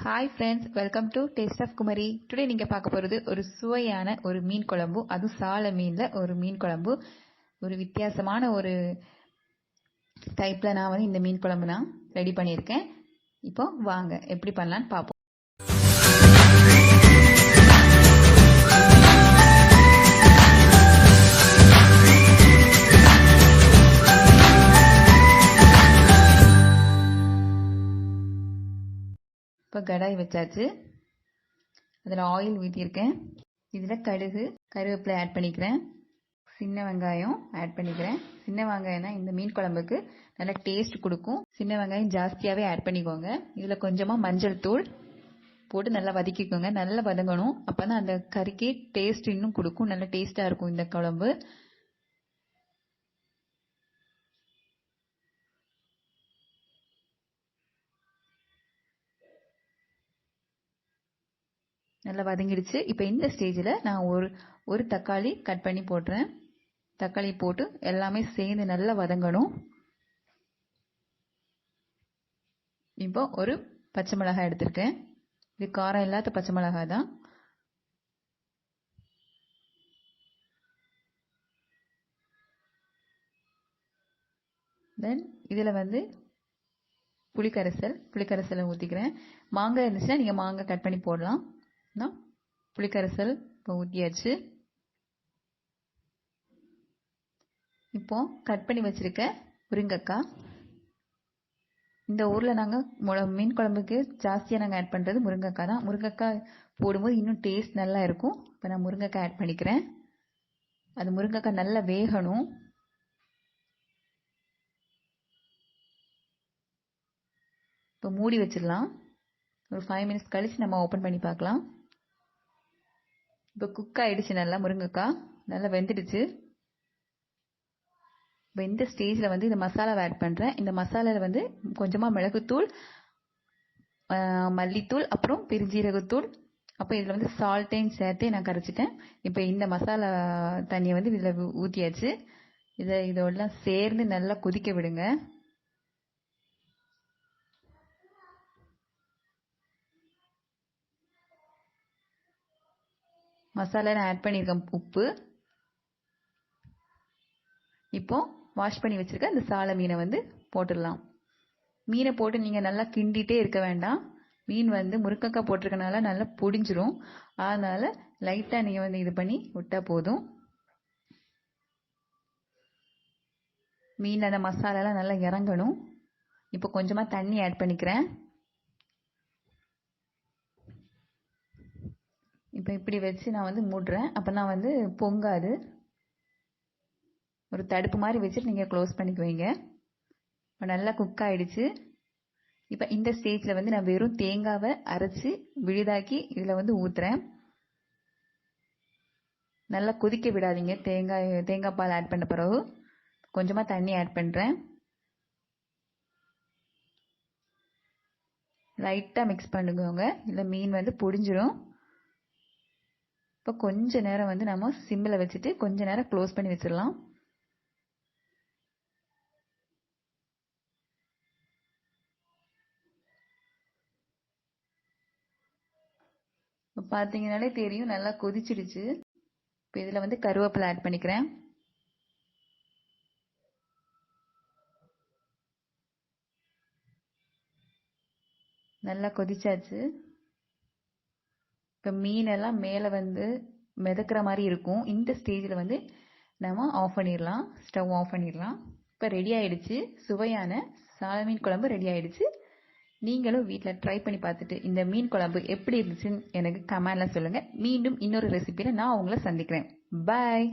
Hi friends, welcome to taste of Kumari. Today நீங்கள் பார்க்க போகிறது ஒரு சுவையான ஒரு மீன் குழம்பு, அதுவும் சால மீனில் ஒரு மீன் குழம்பு. ஒரு வித்தியாசமான ஒரு டைப்பில் நான் வந்து இந்த மீன் குழம்பு நான் ரெடி பண்ணியிருக்கேன். இப்போ வாங்க எப்படி பண்ணலான்னு பார்ப்போம். இப்போ கடாய் வச்சாச்சு, அதில் ஆயில் ஊற்றியிருக்கேன். இதில் கடுகு கருவேப்பிலை ஆட் பண்ணிக்கிறேன். சின்ன வெங்காயம் ஆட் பண்ணிக்கிறேன். சின்ன வெங்காயம் தான் இந்த மீன் குழம்புக்கு நல்லா டேஸ்ட் கொடுக்கும். சின்ன வெங்காயம் ஜாஸ்தியாகவே ஆட் பண்ணிக்கோங்க. இதில் கொஞ்சமாக மஞ்சள் தூள் போட்டு நல்லா வதக்கிக்கோங்க. நல்லா வதங்கணும், அப்போ தான் அந்த கறிக்கு டேஸ்ட் இன்னும் கொடுக்கும். நல்லா டேஸ்ட்டாக இருக்கும் இந்த குழம்பு. நல்லா வதங்கிடுச்சு. இப்போ இந்த ஸ்டேஜில் நான் ஒரு தக்காளி கட் பண்ணி போடுறேன். தக்காளி போட்டு எல்லாமே சேர்ந்து நல்லா வதங்கணும். இப்போ ஒரு பச்சை மிளகாய் எடுத்திருக்கேன். இது காரம் இல்லாத பச்சை மிளகாய் தான். தென் இதில் வந்து புளிக்கரைசலை ஊற்றிக்கிறேன். மாங்காய் இருந்துச்சுன்னா நீங்கள் மாங்காய் கட் பண்ணி போடலாம். நான் புளிக்கரைசல் இப்போ ஊற்றியாச்சு. இப்போ கட் பண்ணி வச்சிருக்க முருங்கைக்காய். இந்த ஊரில் நாங்கள் மீன் குழம்புக்கு ஜாஸ்தியாக நாங்கள் ஆட் பண்ணுறது முருங்கைக்காய் தான். முருங்கைக்காய் போடும்போது இன்னும் டேஸ்ட் நல்லா இருக்கும். இப்போ நான் முருங்கைக்காய் ஆட் பண்ணிக்கிறேன். அது முருங்கைக்காய் நல்லா வேகணும். இப்போ மூடி வச்சிடலாம். ஒரு 5 மினிட்ஸ் கழிச்சு நம்ம ஓப்பன் பண்ணி பார்க்கலாம். இப்போ குக் ஆகிடுச்சு, நல்லா முருங்கைக்காய் நல்லா வெந்துடுச்சு. இப்போ இந்த ஸ்டேஜில் வந்து இந்த மசாலாவை ஆட் பண்ணுறேன். இந்த மசாலாவில் வந்து கொஞ்சமாக மிளகுத்தூள், மல்லித்தூள், அப்புறம் பெருஞ்சீரகத்தூள், அப்போ இதில் வந்து சால்ட்டையும் சேர்த்து நான் கரைச்சிட்டேன். இப்போ இந்த மசாலா தண்ணியை வந்து இதில் ஊற்றியாச்சு. இதோடலாம் சேர்ந்து நல்லா கொதிக்க விடுங்க. மசாலா நான் ஆட் பண்ணியிருக்கேன், உப்பு. இப்போ வாஷ் பண்ணி வச்சிருக்க இந்த சால மீனை வந்து போட்டுடலாம். மீனை போட்டு நீங்கள் நல்லா கிண்டிகிட்டே இருக்க வேண்டாம். மீன் வந்து முருங்கைக்காய் போட்டிருக்கனால நல்லா பொடிஞ்சிரும். அதனால் லைட்டாக நீங்கள் வந்து இது பண்ணி விட்டால் போதும். மீன் அந்த மசாலாலாம் நல்லா இறங்கணும். இப்போ கொஞ்சமாக தண்ணி ஆட் பண்ணிக்கிறேன். இப்போ இப்படி வச்சு நான் வந்து மூடுறேன். அப்போ நான் வந்து பொங்காது. ஒரு தடுப்பு மாதிரி வச்சுட்டு நீங்கள் க்ளோஸ் பண்ணிக்குவீங்க. இப்போ நல்லா குக் ஆகிடுச்சு. இப்போ இந்த ஸ்டேஜில் வந்து நான் வெறும் தேங்காவை அரைச்சி விழுதாக்கி இதில் வந்து ஊற்றுறேன். நல்லா கொதிக்க விடாதீங்க. தேங்காய் பால் ஆட் பண்ண பிறகு கொஞ்சமாக தண்ணி ஆட் பண்ணுறேன். லைட்டாக மிக்ஸ் பண்ணுங்க, இல்லை மீன் வந்து பொடிஞ்சிரும். இப்போ கொஞ்ச நேரம் வந்து நம்ம சிம்மில் வச்சுட்டு கொஞ்ச நேரம் க்ளோஸ் பண்ணி வச்சிடலாம். இப்போ பார்த்தீங்கன்னாலே தெரியும், நல்லா கொதிச்சிடுச்சு. இப்போ இதில் வந்து கருவேப்பிலை ஆட் பண்ணிக்கிறேன். நல்லா கொதிச்சாச்சு. இப்போ மீனெல்லாம் மேலே வந்து மிதக்கிற மாதிரி இருக்கும். இந்த ஸ்டேஜில் வந்து நம்ம ஆஃப் பண்ணிடலாம், ஸ்டவ் ஆஃப் பண்ணிடலாம். இப்போ ரெடி ஆகிடுச்சு, சுவையான சால மீன் குழம்பு ரெடி ஆகிடுச்சு. நீங்களும் வீட்டில் ட்ரை பண்ணி பார்த்துட்டு இந்த மீன் குழம்பு எப்படி இருந்துச்சுன்னு எனக்கு கமெண்டில் சொல்லுங்கள். மீண்டும் இன்னொரு ரெசிபியில் நான் உங்களை சந்திக்கிறேன். பாய்.